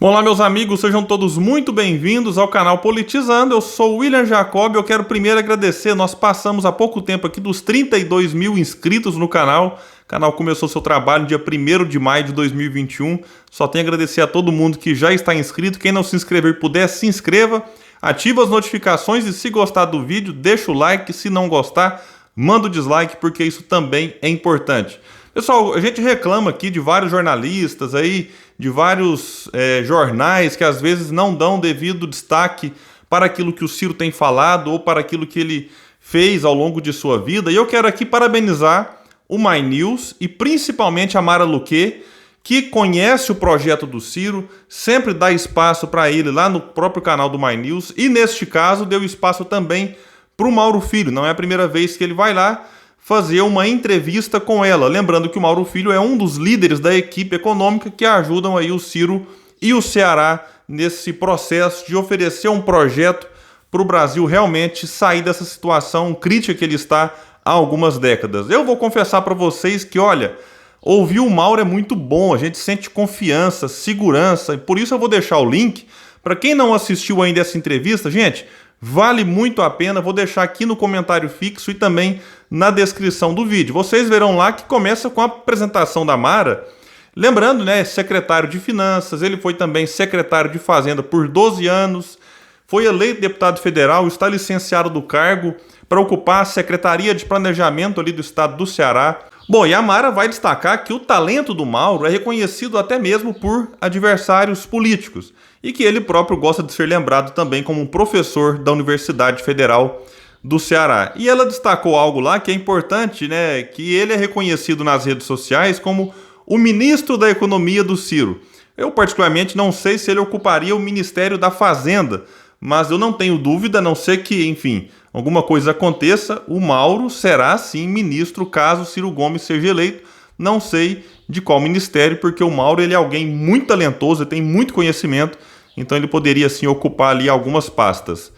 Olá, meus amigos, sejam todos muito bem-vindos ao canal Politizando. Eu sou o William Jacob. Eu quero primeiro agradecer. Nós passamos há pouco tempo aqui dos 32 mil inscritos no canal. O canal começou seu trabalho no dia 1º de maio de 2021. Só tenho a agradecer a todo mundo que já está inscrito. Quem não se inscrever puder, se inscreva. Ativa as notificações e, se gostar do vídeo, deixa o like. Se não gostar, manda o dislike, porque isso também é importante. Pessoal, a gente reclama aqui de vários jornalistas aí, de vários jornais que às vezes não dão devido destaque para aquilo que o Ciro tem falado ou para aquilo que ele fez ao longo de sua vida. E eu quero aqui parabenizar o My News e principalmente a Mara Luque, que conhece o projeto do Ciro, sempre dá espaço para ele lá no próprio canal do My News e neste caso deu espaço também para o Mauro Filho. Não é a primeira vez que ele vai lá fazer uma entrevista com ela. Lembrando que o Mauro Filho é um dos líderes da equipe econômica que ajudam aí o Ciro e o Ceará nesse processo de oferecer um projeto para o Brasil realmente sair dessa situação crítica que ele está há algumas décadas. Eu vou confessar para vocês que, olha, ouvir o Mauro é muito bom, a gente sente confiança, segurança, e por isso eu vou deixar o link. Para quem não assistiu ainda essa entrevista, gente, vale muito a pena, vou deixar aqui no comentário fixo e também na descrição do vídeo. Vocês verão lá que começa com a apresentação da Mara. Lembrando, né, secretário de Finanças, ele foi também secretário de Fazenda por 12 anos, foi eleito deputado federal, está licenciado do cargo para ocupar a Secretaria de Planejamento ali do estado do Ceará. Bom, e a Mara vai destacar que o talento do Mauro é reconhecido até mesmo por adversários políticos e que ele próprio gosta de ser lembrado também como um professor da Universidade Federal do Ceará. E ela destacou algo lá que é importante, né? Que ele é reconhecido nas redes sociais como o ministro da Economia do Ciro. Eu particularmente não sei se ele ocuparia o Ministério da Fazenda, mas eu não tenho dúvida, a não ser que, enfim, alguma coisa aconteça, o Mauro será sim ministro caso Ciro Gomes seja eleito. Não sei de qual ministério, porque o Mauro ele é alguém muito talentoso, ele tem muito conhecimento, então ele poderia sim ocupar ali algumas pastas.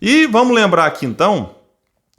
E vamos lembrar aqui então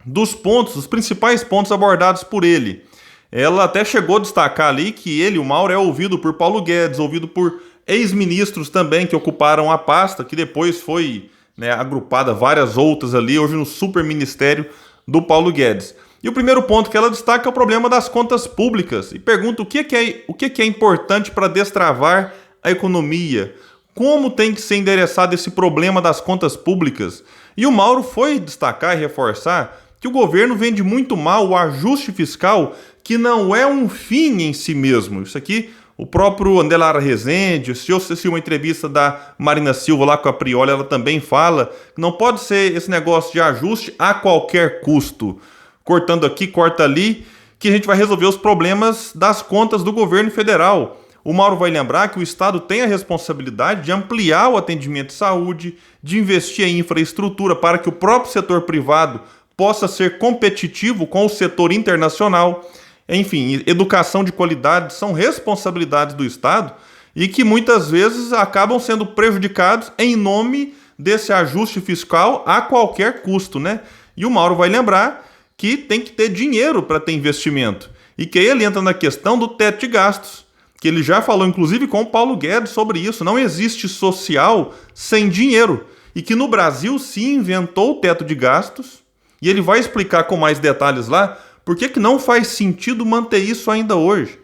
dos pontos, os principais pontos abordados por ele. Ela até chegou a destacar ali que ele, o Mauro, é ouvido por Paulo Guedes, ouvido por ex-ministros também que ocuparam a pasta, que depois foi, né, agrupada várias outras ali, hoje no super ministério do Paulo Guedes. E o primeiro ponto que ela destaca é o problema das contas públicas e pergunta o que é importante para destravar a economia, como tem que ser endereçado esse problema das contas públicas. E o Mauro foi destacar e reforçar que o governo vende muito mal o ajuste fiscal, que não é um fim em si mesmo. Isso aqui, o próprio Andelara Rezende, se eu assisti uma entrevista da Marina Silva lá com a Prioli, ela também fala que não pode ser esse negócio de ajuste a qualquer custo. Cortando aqui, corta ali, que a gente vai resolver os problemas das contas do governo federal. O Mauro vai lembrar que o Estado tem a responsabilidade de ampliar o atendimento de saúde, de investir em infraestrutura para que o próprio setor privado possa ser competitivo com o setor internacional. Enfim, educação de qualidade são responsabilidades do Estado e que muitas vezes acabam sendo prejudicados em nome desse ajuste fiscal a qualquer custo, né? E o Mauro vai lembrar que tem que ter dinheiro para ter investimento e que ele entra na questão do teto de gastos, que ele já falou inclusive com o Paulo Guedes sobre isso. Não existe social sem dinheiro e que no Brasil se inventou o teto de gastos e ele vai explicar com mais detalhes lá por que não faz sentido manter isso ainda hoje.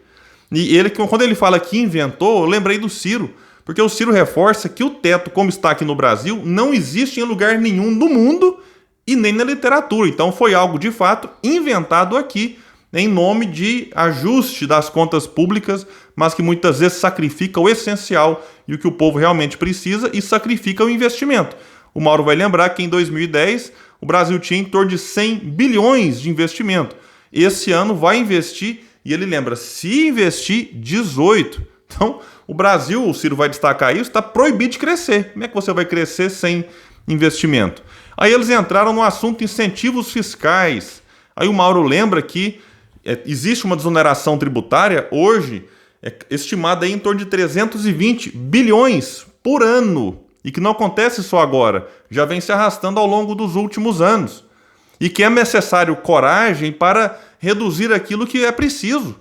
E ele, quando ele fala que inventou, eu lembrei do Ciro, porque o Ciro reforça que o teto, como está aqui no Brasil, não existe em lugar nenhum do mundo e nem na literatura. Então foi algo de fato inventado aqui em nome de ajuste das contas públicas, mas que muitas vezes sacrifica o essencial e o que o povo realmente precisa e sacrifica o investimento. O Mauro vai lembrar que em 2010 o Brasil tinha em torno de 100 bilhões de investimento. Esse ano vai investir, e ele lembra, se investir 18. Então o Brasil, o Ciro vai destacar isso, está proibido de crescer. Como é que você vai crescer sem investimento? Aí eles entraram no assunto incentivos fiscais. Aí o Mauro lembra que existe uma desoneração tributária hoje estimada em torno de 320 bilhões por ano e que não acontece só agora, já vem se arrastando ao longo dos últimos anos e que é necessário coragem para reduzir aquilo que é preciso.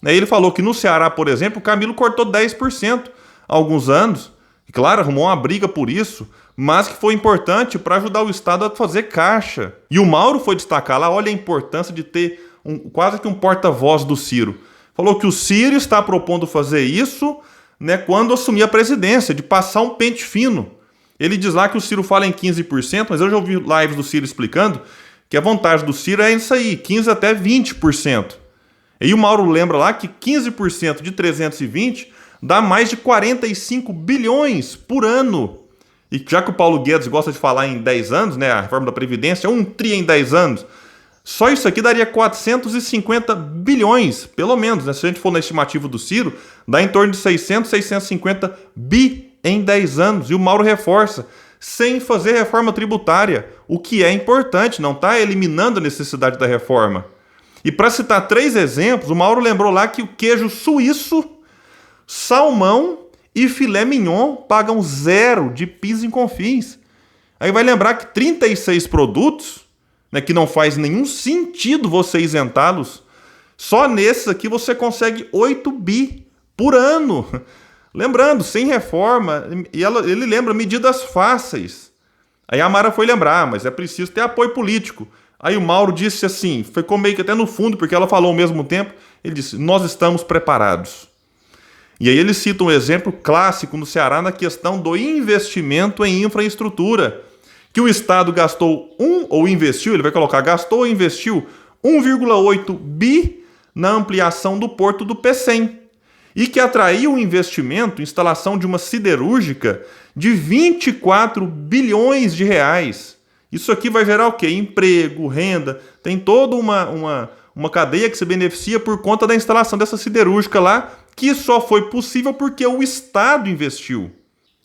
Ele falou que no Ceará, por exemplo, o Camilo cortou 10% há alguns anos. E claro, arrumou uma briga por isso, mas que foi importante para ajudar o Estado a fazer caixa. E o Mauro foi destacar lá, olha a importância de ter quase que um porta-voz do Ciro. Falou que o Ciro está propondo fazer isso, né, quando assumir a presidência, de passar um pente fino. Ele diz lá que o Ciro fala em 15%, mas eu já ouvi lives do Ciro explicando que a vantagem do Ciro é isso aí, 15% até 20%. E o Mauro lembra lá que 15% de 320 dá mais de 45 bilhões por ano. E já que o Paulo Guedes gosta de falar em 10 anos, né, a reforma da Previdência, 1 tri em 10 anos, só isso aqui daria 450 bilhões, pelo menos, né? Se a gente for na estimativa do Ciro, dá em torno de 600, 650 bi em 10 anos. E o Mauro reforça, sem fazer reforma tributária, o que é importante, não está eliminando a necessidade da reforma. E para citar 3 exemplos, o Mauro lembrou lá que o queijo suíço, salmão e filé mignon pagam 0 de PIS e COFINS. Aí vai lembrar que 36 produtos, né, que não faz nenhum sentido você isentá-los, só nesses aqui você consegue 8 bi por ano. Lembrando, sem reforma, e ele lembra medidas fáceis. Aí a Mara foi lembrar, mas é preciso ter apoio político. Aí o Mauro disse assim, ficou meio que até no fundo, porque ela falou ao mesmo tempo, ele disse, nós estamos preparados. E aí ele cita um exemplo clássico no Ceará na questão do investimento em infraestrutura, que o Estado gastou ele vai colocar, gastou ou investiu 1,8 bi na ampliação do porto do Pecém, e que atraiu um investimento, instalação de uma siderúrgica de 24 bilhões de reais. Isso aqui vai gerar o quê? Emprego, renda, tem toda uma cadeia que se beneficia por conta da instalação dessa siderúrgica lá, que só foi possível porque o Estado investiu.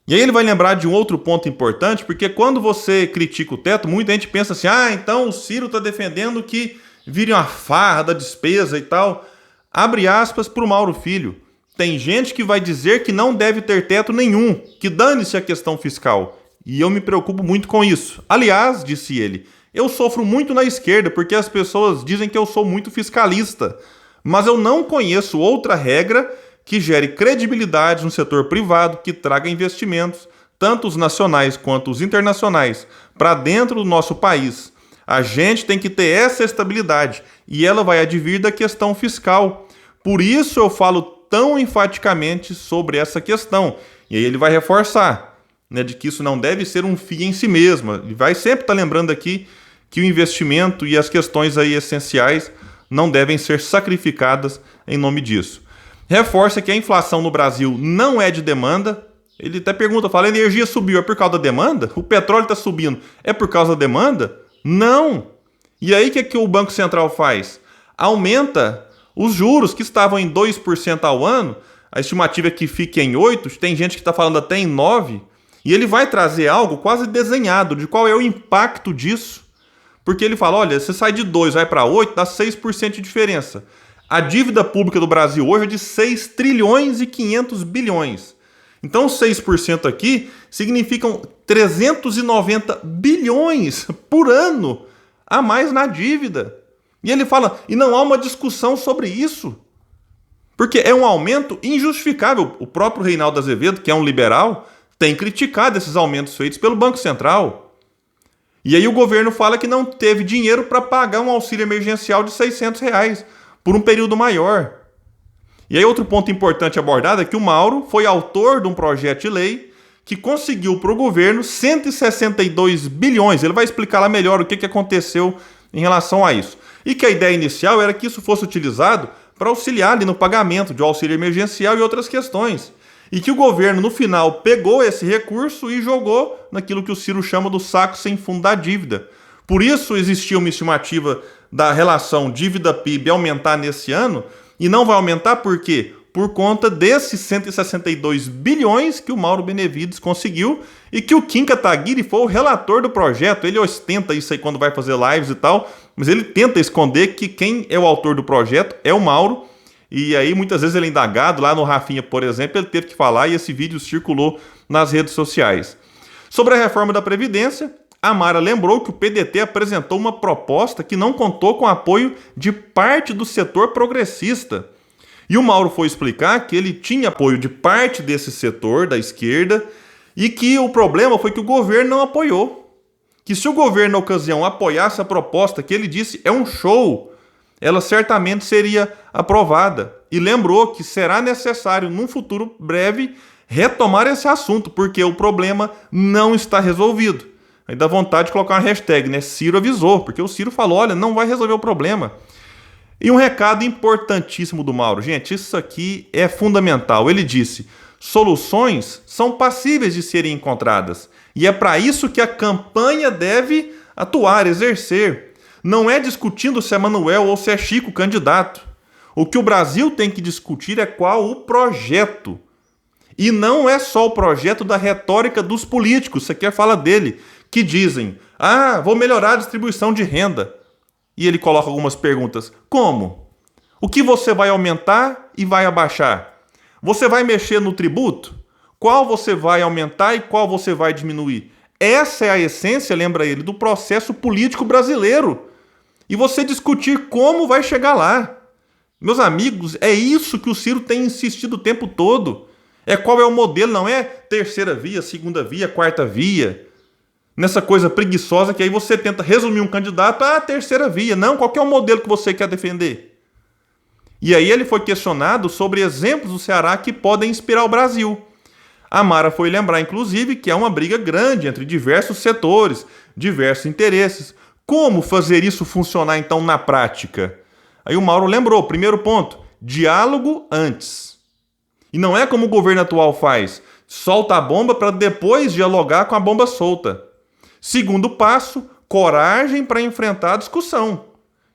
E aí ele vai lembrar de um outro ponto importante, porque quando você critica o teto, muita gente pensa assim, então o Ciro está defendendo que vire uma farra da despesa e tal. Abre aspas para o Mauro Filho. Tem gente que vai dizer que não deve ter teto nenhum, que dane-se a questão fiscal. E eu me preocupo muito com isso. Aliás, disse ele, eu sofro muito na esquerda porque as pessoas dizem que eu sou muito fiscalista. Mas eu não conheço outra regra que gere credibilidade no setor privado, que traga investimentos, tanto os nacionais quanto os internacionais, para dentro do nosso país. A gente tem que ter essa estabilidade e ela vai advir da questão fiscal. Por isso eu falo tão enfaticamente sobre essa questão. E aí ele vai reforçar, né, de que isso não deve ser um fim em si mesmo. Ele vai sempre estar lembrando aqui que o investimento e as questões aí essenciais não devem ser sacrificadas em nome disso. Reforça que a inflação no Brasil não é de demanda. Ele até pergunta, fala, a energia subiu, é por causa da demanda? O petróleo está subindo, é por causa da demanda? Não! E aí o que o Banco Central faz? Aumenta os juros que estavam em 2% ao ano, a estimativa é que fique em 8%, tem gente que está falando até em 9%, e ele vai trazer algo quase desenhado de qual é o impacto disso. Porque ele fala, olha, você sai de 2%, vai para 8%, dá 6% de diferença. A dívida pública do Brasil hoje é de 6 trilhões e 500 bilhões. Então 6% aqui significam 390 bilhões por ano a mais na dívida. E ele fala, e não há uma discussão sobre isso. Porque é um aumento injustificável. O próprio Reinaldo Azevedo, que é um liberal, tem criticado esses aumentos feitos pelo Banco Central. E aí o governo fala que não teve dinheiro para pagar um auxílio emergencial de R$600 por um período maior. E aí outro ponto importante abordado é que o Mauro foi autor de um projeto de lei que conseguiu para o governo 162 bilhões. Ele vai explicar lá melhor o que aconteceu em relação a isso. E que a ideia inicial era que isso fosse utilizado para auxiliar ali no pagamento de auxílio emergencial e outras questões. E que o governo, no final, pegou esse recurso e jogou naquilo que o Ciro chama do saco sem fundo da dívida. Por isso existia uma estimativa da relação dívida-PIB aumentar nesse ano, e não vai aumentar por quê? Por conta desses 162 bilhões que o Mauro Benevides conseguiu e que o Kim Kataguiri foi o relator do projeto. Ele ostenta isso aí quando vai fazer lives e tal, mas ele tenta esconder que quem é o autor do projeto é o Mauro. E aí muitas vezes ele é indagado, lá no Rafinha, por exemplo, ele teve que falar e esse vídeo circulou nas redes sociais. Sobre a reforma da Previdência, a Mara lembrou que o PDT apresentou uma proposta que não contou com o apoio de parte do setor progressista. E o Mauro foi explicar que ele tinha apoio de parte desse setor, da esquerda, e que o problema foi que o governo não apoiou. Que se o governo, na ocasião, apoiasse a proposta que ele disse é um show, ela certamente seria aprovada. E lembrou que será necessário, num futuro breve, retomar esse assunto, porque o problema não está resolvido. Aí dá vontade de colocar uma hashtag, né? Ciro avisou, porque o Ciro falou, olha, não vai resolver o problema. E um recado importantíssimo do Mauro. Gente, isso aqui é fundamental. Ele disse, soluções são passíveis de serem encontradas. E é para isso que a campanha deve atuar, exercer. Não é discutindo se é Manuel ou se é Chico candidato. O que o Brasil tem que discutir é qual o projeto. E não é só o projeto da retórica dos políticos, você quer falar dele, que dizem, vou melhorar a distribuição de renda. E ele coloca algumas perguntas. Como? O que você vai aumentar e vai abaixar? Você vai mexer no tributo? Qual você vai aumentar e qual você vai diminuir? Essa é a essência, lembra ele, do processo político brasileiro. E você discutir como vai chegar lá. Meus amigos, é isso que o Ciro tem insistido o tempo todo. Qual é o modelo, não é terceira via, segunda via, quarta via. Nessa coisa preguiçosa que aí você tenta resumir um candidato à terceira via. Não, qual é o modelo que você quer defender? E aí ele foi questionado sobre exemplos do Ceará que podem inspirar o Brasil. A Mara foi lembrar, inclusive, que há uma briga grande entre diversos setores, diversos interesses. Como fazer isso funcionar, então, na prática? Aí o Mauro lembrou, primeiro ponto, diálogo antes. E não é como o governo atual faz, solta a bomba para depois dialogar com a bomba solta. Segundo passo, coragem para enfrentar a discussão.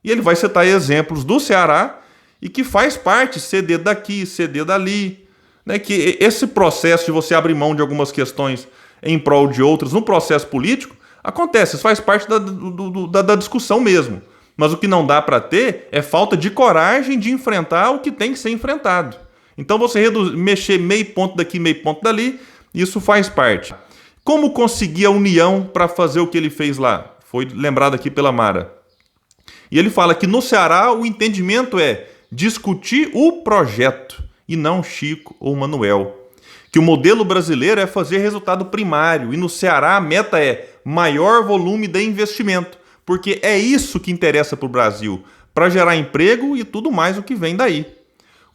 E ele vai citar exemplos do Ceará e que faz parte ceder daqui, ceder dali. Né? Que esse processo de você abrir mão de algumas questões em prol de outras no processo político acontece, isso faz parte da discussão mesmo. Mas o que não dá para ter é falta de coragem de enfrentar o que tem que ser enfrentado. Então você mexer meio ponto daqui, meio ponto dali, isso faz parte. Como conseguir a união para fazer o que ele fez lá? Foi lembrado aqui pela Mara. E ele fala que no Ceará o entendimento é discutir o projeto e não Chico ou Manuel. Que o modelo brasileiro é fazer resultado primário e no Ceará a meta é maior volume de investimento, porque é isso que interessa para o Brasil, para gerar emprego e tudo mais o que vem daí.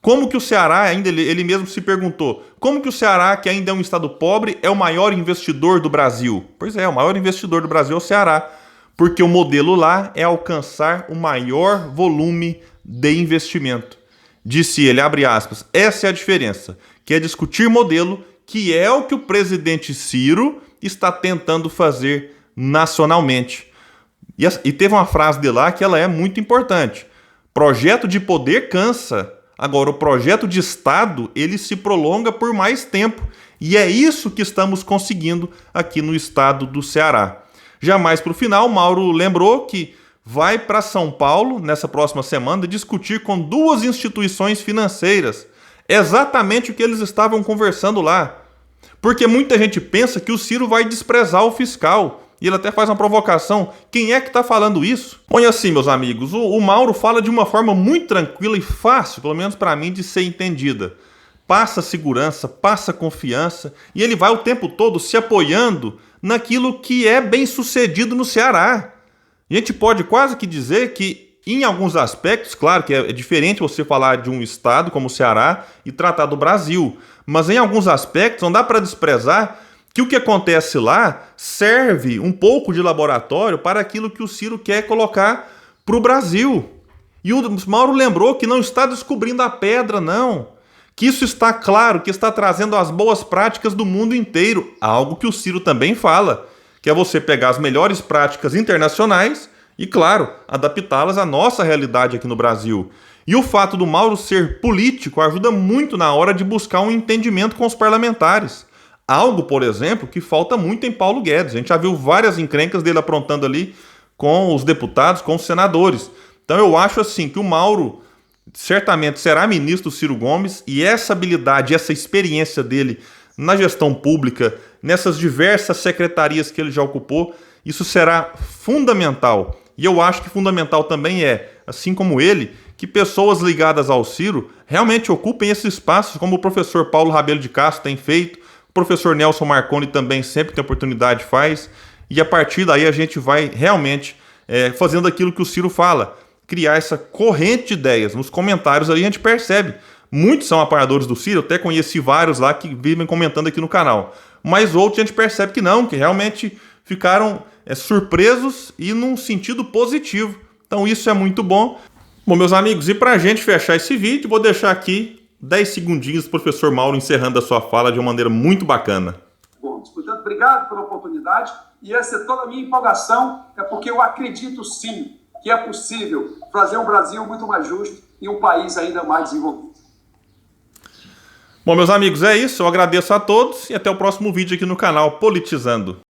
Como que o Ceará, ainda ele mesmo se perguntou, como que o Ceará, que ainda é um estado pobre, é o maior investidor do Brasil? Pois é, o maior investidor do Brasil é o Ceará, porque o modelo lá é alcançar o maior volume de investimento. Disse ele, abre aspas, essa é a diferença, que é discutir modelo, que é o que o presidente Ciro está tentando fazer nacionalmente. E teve uma frase de lá que ela é muito importante. Projeto de poder cansa. Agora, o projeto de Estado, ele se prolonga por mais tempo. E é isso que estamos conseguindo aqui no estado do Ceará. Já mais para o final, Mauro lembrou que vai para São Paulo, nessa próxima semana, discutir com duas instituições financeiras exatamente o que eles estavam conversando lá. Porque muita gente pensa que o Ciro vai desprezar o fiscal. E ele até faz uma provocação. Quem é que está falando isso? Põe assim, meus amigos, o Mauro fala de uma forma muito tranquila e fácil, pelo menos para mim, de ser entendida. Passa segurança, passa confiança, e ele vai o tempo todo se apoiando naquilo que é bem sucedido no Ceará. A gente pode quase que dizer que, em alguns aspectos, claro que é diferente você falar de um estado como o Ceará e tratar do Brasil, mas em alguns aspectos não dá para desprezar que o que acontece lá serve um pouco de laboratório para aquilo que o Ciro quer colocar para o Brasil. E o Mauro lembrou que não está descobrindo a pedra, não. Que isso está claro, que está trazendo as boas práticas do mundo inteiro. Algo que o Ciro também fala, que é você pegar as melhores práticas internacionais e, claro, adaptá-las à nossa realidade aqui no Brasil. E o fato do Mauro ser político ajuda muito na hora de buscar um entendimento com os parlamentares. Algo, por exemplo, que falta muito em Paulo Guedes. A gente já viu várias encrencas dele aprontando ali com os deputados, com os senadores. Então eu acho assim que o Mauro certamente será ministro do Ciro Gomes e essa habilidade, essa experiência dele na gestão pública, nessas diversas secretarias que ele já ocupou, isso será fundamental. E eu acho que fundamental também é, assim como ele, que pessoas ligadas ao Ciro realmente ocupem esse espaço, como o professor Paulo Rabelo de Castro tem feito, professor Nelson Marconi também sempre tem oportunidade faz, e a partir daí a gente vai realmente fazendo aquilo que o Ciro fala, criar essa corrente de ideias. Nos comentários ali a gente percebe, muitos são apoiadores do Ciro, eu até conheci vários lá que vivem comentando aqui no canal, mas outros a gente percebe que não, que realmente ficaram surpresos e num sentido positivo. Então isso é muito bom. Bom, meus amigos, e para a gente fechar esse vídeo, vou deixar aqui 10 segundinhos do professor Mauro encerrando a sua fala de uma maneira muito bacana. Bom, portanto, obrigado pela oportunidade, e essa é toda a minha empolgação, porque eu acredito sim que é possível fazer um Brasil muito mais justo e um país ainda mais desenvolvido. Bom, meus amigos, é isso. Eu agradeço a todos e até o próximo vídeo aqui no canal Politizando.